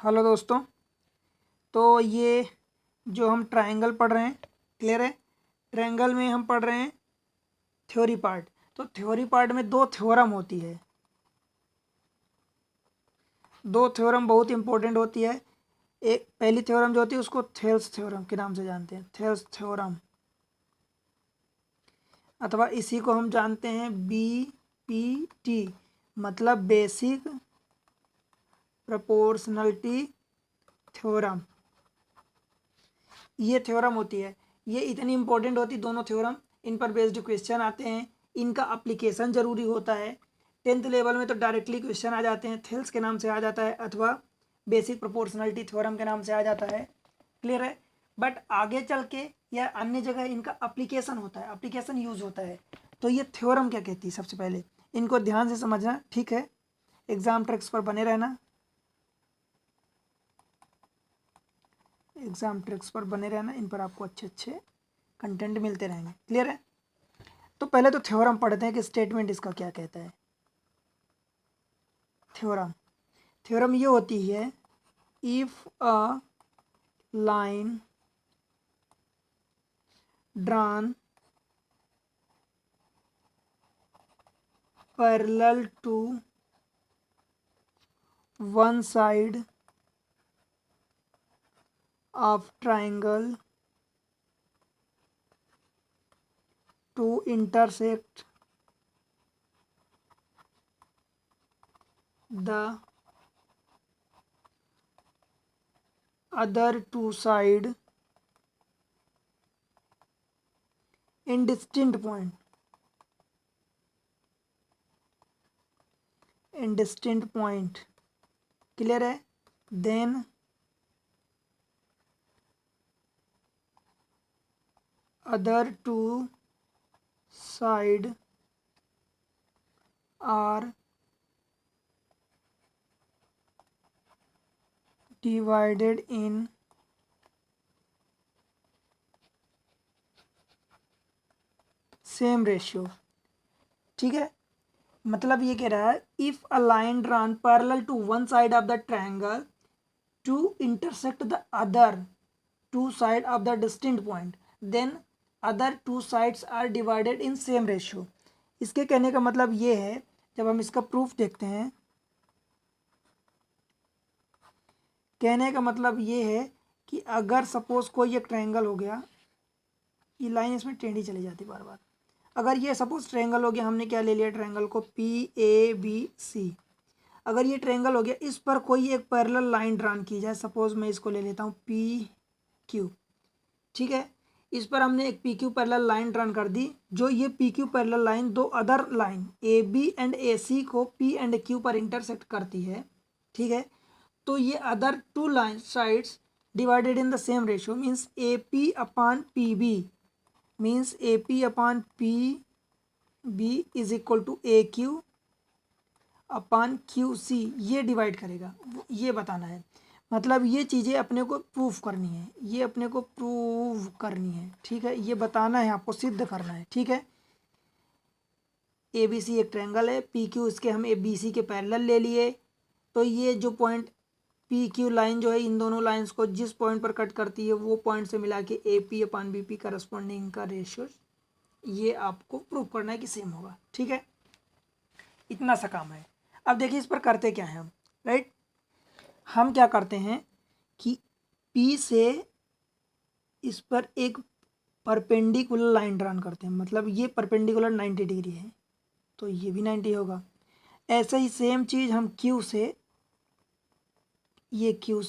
Hello दोस्तों। तो ये जो हम ट्रायंगल पढ़ रहे हैं, क्लियर है। ट्रायंगल में हम पढ़ रहे हैं थ्योरी पार्ट। तो थ्योरी पार्ट में दो थ्योरम होती है, दो थ्योरम बहुत इंपॉर्टेंट होती है। एक पहली थ्योरम जो होती है उसको थेल्स थ्योरम के नाम से जानते हैं, थेल्स थ्योरम, अथवा इसी को हम जानते हैं BPT, मतलब बेसिक प्रोपोर्शनलिटी थ्योरम। ये थ्योरम होती है, ये इतनी इंपॉर्टेंट होती दोनों थ्योरम। इन पर बेस्ड क्वेश्चन आते हैं, इनका अप्लीकेशन जरूरी होता है। 10th लेवल में तो डायरेक्टली क्वेश्चन आ जाते हैं, थेल्स के नाम से आ जाता है अथवा बेसिक प्रोपोर्शनलिटी थ्योरम के नाम से आ जाता है, क्लियर है। बट आगे चल के या अन्य जगह इनका अप्लीकेशन होता है, अप्लीकेशन यूज होता है। तो ये थ्योरम क्या कहती है, सबसे पहले इनको ध्यान से समझना, ठीक है। एग्जाम ट्रिक्स पर बने रहना, एग्जाम ट्रिक्स पर बने रहना, इन पर आपको अच्छे अच्छे कंटेंट मिलते रहेंगे, क्लियर है। तो पहले तो थ्योरम पढ़ते हैं कि स्टेटमेंट इसका क्या कहता है। थ्योरम थ्योरम ये होती है, if a line drawn parallel to one side of triangle to intersect the other two side in distinct point, in distinct point, clear है। then other two side are divided in same ratio, ठीक है। मतलब ये कह रहा है, if a line drawn parallel to one side of the triangle to intersect the other two side of the distinct point, then other two sides are divided in same ratio. इसके कहने का मतलब ये है, जब हम इसका प्रूफ देखते हैं, कहने का मतलब ये है कि अगर सपोज कोई एक ट्रायंगल हो गया, ये लाइन इसमें टेढ़ी चली जाती बार बार। अगर ये सपोज ट्रायंगल हो गया, हमने क्या ले लिया ट्रायंगल को, PABC। अगर ये ट्रायंगल हो गया, इस पर कोई एक पैरेलल लाइन ड्रॉन की जाए, सपोज मैं इसको ले लेता हूँ PQ, ठीक है। इस पर हमने एक PQ पैरेलल लाइन ड्रॉन कर दी, जो ये PQ पैरेलल लाइन दो other line AB and AC को P एंड Q पर इंटरसेक्ट करती है, ठीक है। तो ये other two line sides divided in the same ratio means AP upon PB, means AP upon PB is equal to AQ upon QC, ये divide करेगा, ये बताना है। मतलब ये चीज़ें अपने को प्रूफ करनी है, ये अपने को प्रूव करनी है, ठीक है। ये बताना है आपको, सिद्ध करना है, ठीक है। ABC एक ट्रायंगल है, PQ इसके हम ABC के पैरेलल ले लिए, तो ये जो पॉइंट PQ लाइन जो है, इन दोनों लाइंस को जिस पॉइंट पर कट करती है, वो पॉइंट से मिला के AP अपॉन BP करस्पॉन्डिंग का रेशियो, ये आपको प्रूव करना है कि सेम होगा, ठीक है। इतना सा काम है। अब देखिए इस पर करते क्या है हम, राइट। हम क्या करते हैं कि P से इस पर एक परपेंडिकुलर लाइन ड्रॉन करते हैं, मतलब ये परपेंडिकुलर 90 डिग्री है, तो ये भी 90 होगा। ऐसे ही सेम चीज़ हम Q से, ये Q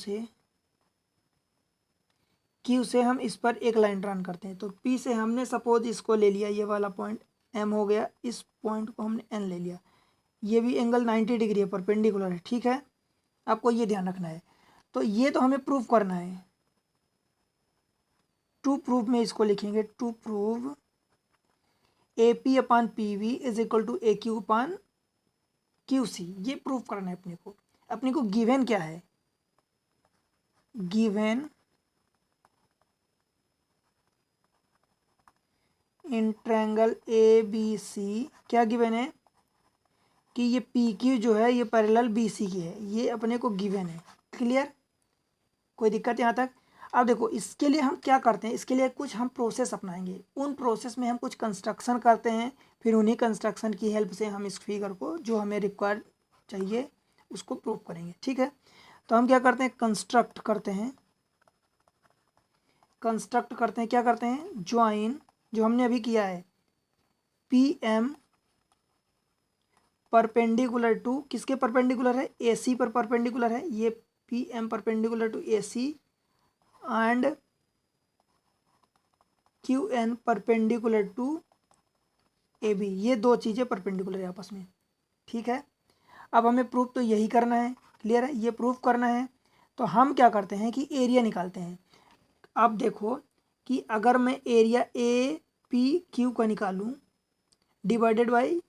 से हम इस पर एक लाइन ड्रॉन करते हैं। तो P से हमने सपोज इसको ले लिया, ये वाला पॉइंट M हो गया, इस पॉइंट को हमने N ले लिया, ये भी एंगल 90 डिग्री है, परपेंडिकुलर है, ठीक है। आपको ये ध्यान रखना है। तो ये तो हमें प्रूव करना है। टू प्रूव में इसको लिखेंगे, to prove AP upon PB is equal to AQ upon QC, ये प्रूव करना है अपने को। अपने को गिवन क्या है, गिवन इन ट्रायंगल ABC क्या गिवन है कि ये PQ जो है ये पैरेलल BC की है, ये अपने को गिवन है, क्लियर। कोई दिक्कत यहाँ तक? अब देखो इसके लिए हम क्या करते हैं, इसके लिए कुछ हम प्रोसेस अपनाएंगे, उन प्रोसेस में हम कुछ कंस्ट्रक्शन करते हैं, फिर उन्हीं कंस्ट्रक्शन की हेल्प से हम इस फिगर को जो हमें रिक्वायर चाहिए उसको प्रूव करेंगे। ठीक है, तो हम क्या करते हैं, कंस्ट्रक्ट करते हैं, क्या करते हैं, ज्वाइन, जो हमने अभी किया है, पी एम परपेंडिकुलर टू, किसके परपेंडिकुलर है, ए सी पर परपेंडिकुलर है, ये P M perpendicular to A C and Q N perpendicular to A B, ये दो चीज़ें परपेंडिकुलर है आपस में। ठीक है, अब हमें प्रूफ तो यही करना है, क्लियर है, ये प्रूफ करना है। तो हम क्या करते हैं कि एरिया निकालते हैं। अब देखो कि अगर मैं एरिया ए पी क्यू का निकालूं डिवाइडेड बाई,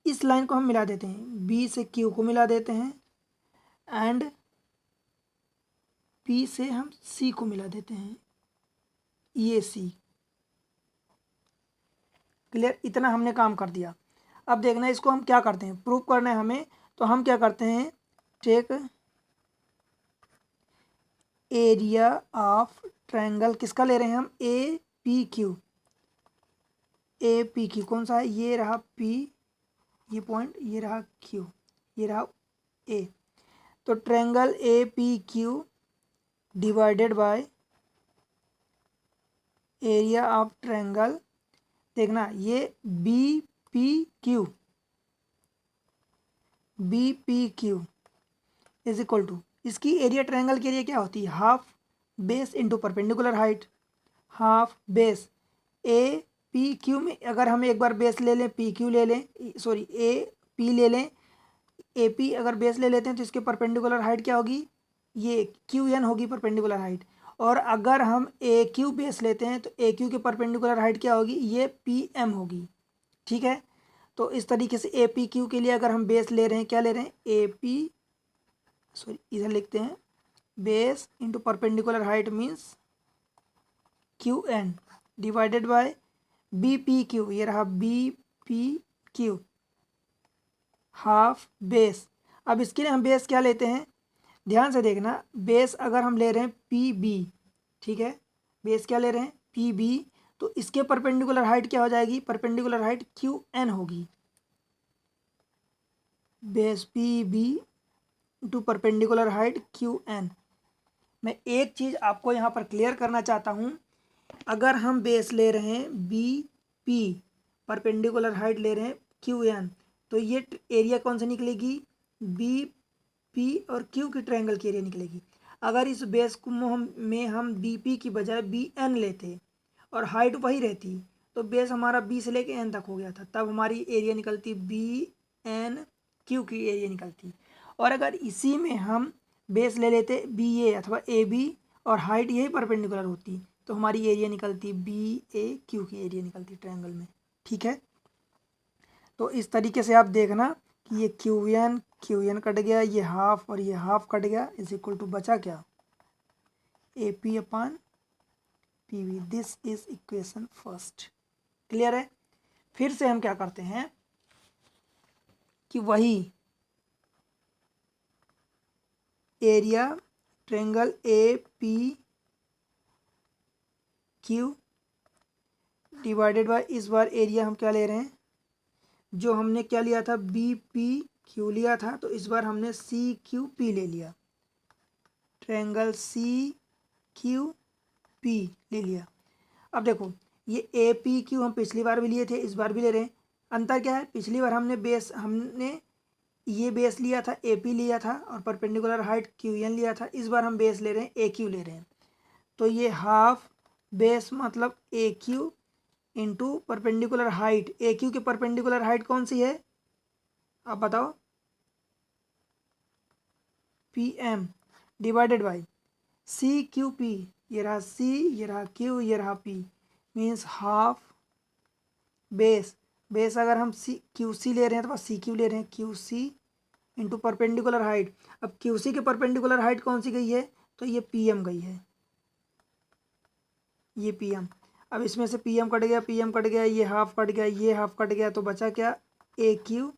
इस लाइन को हम मिला देते हैं, बी से क्यू को मिला देते हैं एंड पी से हम सी को मिला देते हैं, ये सी, क्लियर, इतना हमने काम कर दिया। अब देखना है इसको हम क्या करते हैं, प्रूफ करना है हमें, तो हम क्या करते हैं, टेक एरिया ऑफ ट्रायंगल, किसका ले रहे हैं हम, ए पी क्यू, ए पी क्यू कौन सा है, ये रहा पी, ये पॉइंट, ये रहा क्यू, ये रहा ए, तो triangle A P Q divided by area of triangle, देखना ये B P Q is equal to, इसकी एरिया ट्रायंगल की एरिया क्या होती है, half base into perpendicular height, half base A P Q में अगर हम एक बार बेस ले लें, पी क्यू ले लें, सॉरी ए पी ले लें, ए पी अगर बेस ले लेते हैं तो इसके परपेंडिकुलर हाइट क्या होगी, ये क्यू एन होगी परपेंडिकुलर हाइट, और अगर हम ए क्यू बेस लेते हैं तो ए क्यू के परपेंडिकुलर हाइट क्या होगी, ये पी एम होगी। ठीक है, तो इस तरीके से ए पी क्यू के लिए अगर हम बेस ले रहे हैं, क्या ले रहे हैं, ए पी, सॉरी इधर लिखते हैं, base into perpendicular height means Q N divided by B P Q, ये रहा B P Q half base. अब इसके लिए हम बेस क्या लेते हैं, ध्यान से देखना, बेस अगर हम ले रहे हैं पी बी, ठीक है, बेस क्या ले रहे हैं, पी बी, तो इसके परपेंडिकुलर हाइट क्या हो जाएगी, परपेंडिकुलर हाइट क्यू एन होगी, base P B to perpendicular height Q N. मैं एक चीज़ आपको यहाँ पर क्लियर करना चाहता हूँ, अगर हम बेस ले रहे हैं बी पी, परपेंडिकुलर हाइट ले रहे हैं क्यू एन, तो ये एरिया कौन सी निकलेगी, बी पी और क्यू की ट्रायंगल की एरिया निकलेगी। अगर इस बेस को हम बी पी की बजाय बी एन लेते और हाइट वही रहती, तो बेस हमारा बी से लेके एन तक हो गया था, तब हमारी एरिया निकलती बी एन क्यू की एरिया निकलती। और अगर इसी में हम बेस ले लेते बी ए अथवा ए बी और हाइट यही परपेंडिकुलर होती, तो हमारी एरिया निकलती बी ए क्यू की एरिया निकलती ट्रायंगल में। ठीक है, तो इस तरीके से आप देखना कि ये क्यू एन कट गया, ये हाफ और ये हाफ कट गया, इज इक्वल टू बचा क्या, ए P upon P V, this is equation first. Clear है, फिर से हम क्या करते हैं कि वही area triangle A P Q divided bye, इस बार एरिया हम क्या ले रहे हैं, जो हमने क्या लिया था, बी पी क्यू लिया था, तो इस बार हमने सी क्यू पी ले लिया, ट्रायंगल सी क्यू पी ले लिया। अब देखो ये ए पी क्यू हम पिछली बार भी लिए थे, इस बार भी ले रहे हैं। अंतर क्या है, पिछली बार हमने ये बेस लिया था, ए पी लिया था और परपेंडिकुलर हाइट क्यू एन लिया था, इस बार हम बेस ले रहे हैं ए क्यू ले रहे हैं, तो ये हाफ बेस मतलब A Q into perpendicular height, A Q के परपेंडिकुलर हाइट कौन सी है, आप बताओ, P M divided by C Q P, ये रहा सी, ये रहा क्यू, ये रहा पी, मीन्स हाफ बेस अगर हम सी क्यू सी ले रहे हैं तो सी क्यू ले रहे हैं, Q C into perpendicular height. अब क्यू सी के परपेंडिकुलर हाइट कौन सी गई है, तो ये पी एम गई है, ये पी एम। अब इसमें से पी एम कट गया, पी एम कट गया, ये हाफ कट गया, ये हाफ कट गया, तो बचा क्या, ए क्यू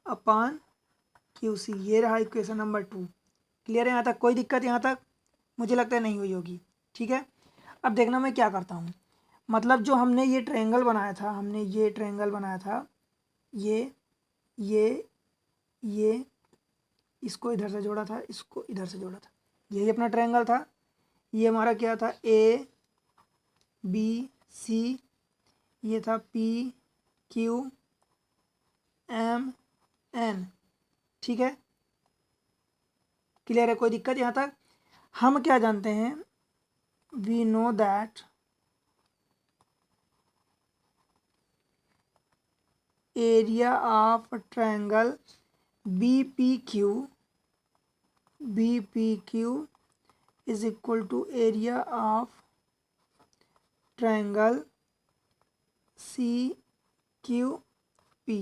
अपान क्यू सी, ये रहा इक्वेशन नंबर 2। क्लियर है यहाँ तक, कोई दिक्कत यहाँ तक, मुझे लगता है नहीं हुई होगी। ठीक है, अब देखना मैं क्या करता हूँ। मतलब जो हमने ये ट्रायंगल बनाया था, हमने ये ट्रायंगल बनाया था, ये इसको इधर से जोड़ा था, इसको इधर से जोड़ा था, यही अपना ट्रायंगल था। ये हमारा क्या था, ए बी सी, ये था पी क्यू एम एन। ठीक है, क्लियर है, कोई दिक्कत यहाँ तक? हम क्या जानते हैं, we know that area of triangle B P Q is equal to area of triangle C Q P.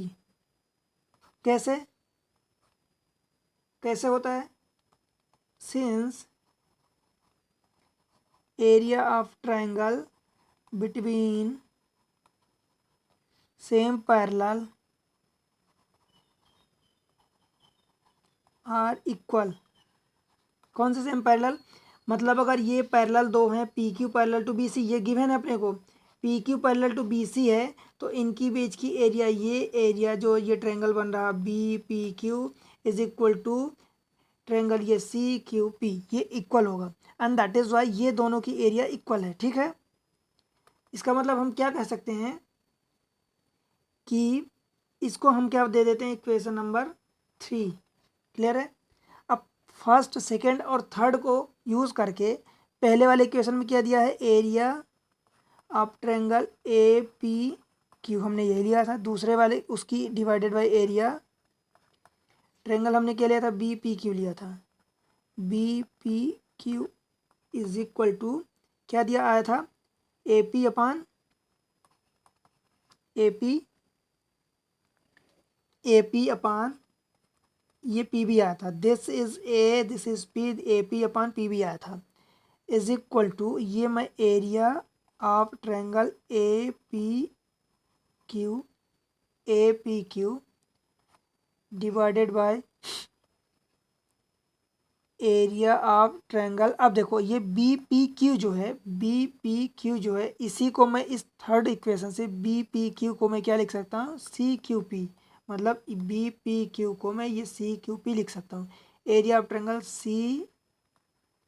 कैसे कैसे होता है? Since area of triangle between same parallel are equal. कौन से सेम पैरेलल? मतलब अगर ये पैरेलल दो हैं, P Q parallel to B C, ये गिवन है अपने को, P Q parallel to B C है, तो इनकी बीच की एरिया, ये एरिया जो ये ट्रायंगल बन रहा B P Q is equal to triangle ये सी क्यू पी, ये इक्वल होगा, एंड दैट इज वाई ये दोनों की एरिया इक्वल है। ठीक है, इसका मतलब हम क्या कह सकते हैं कि इसको हम क्या दे देते हैं, इक्वेशन नंबर 3। क्लियर है? अब फर्स्ट, सेकंड और थर्ड को यूज़ करके पहले वाले इक्वेशन में क्या दिया है, area of triangle A P Q हमने यही लिया था, दूसरे वाले उसकी डिवाइडेड बाय एरिया ट्रायंगल हमने क्या लिया था, बी पी क्यू लिया था, B P Q is equal to क्या दिया आया था, ए पी अपान ए पी अपान ये पी भी आया था, this is A this is P, A P upon P भी आया था, इज इक्वल टू ये मैं area of triangle A P Q divided by area of triangle. अब देखो ये बी पी क्यू जो है इसी को मैं इस थर्ड इक्वेशन से बी पी क्यू को मैं क्या लिख सकता हूँ, सी क्यू पी, मतलब बी पी क्यू को मैं ये सी क्यू पी लिख सकता हूँ, area of triangle C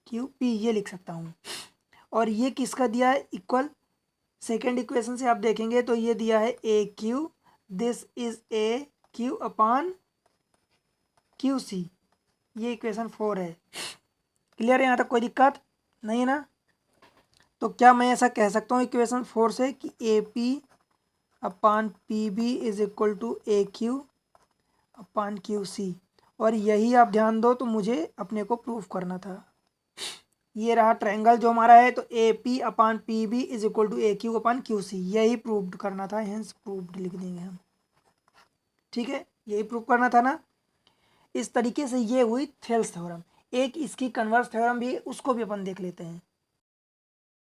Q P ये लिख सकता हूँ। और ये किसका दिया है, इक्वल। सेकेंड इक्वेशन से आप देखेंगे तो ये दिया है A Q, this is A Q upon Q C, ये इक्वेशन 4 है। क्लियर है यहाँ तक, कोई दिक्कत नहीं है ना? तो क्या मैं ऐसा कह सकता हूँ इक्वेशन 4 से कि A P upon P B is equal to A Q upon Q C, और यही आप ध्यान दो तो मुझे अपने को प्रूव करना था। ये रहा ट्रायंगल जो हमारा है, तो A P upon P B is equal to A Q upon Q C, यही प्रूव करना था, हेंस प्रूव्ड लिख देंगे हम। ठीक है, यही प्रूव करना था ना। इस तरीके से ये हुई थेल्स थ्योरम। एक इसकी कन्वर्स थ्योरम भी, उसको भी अपन देख लेते हैं।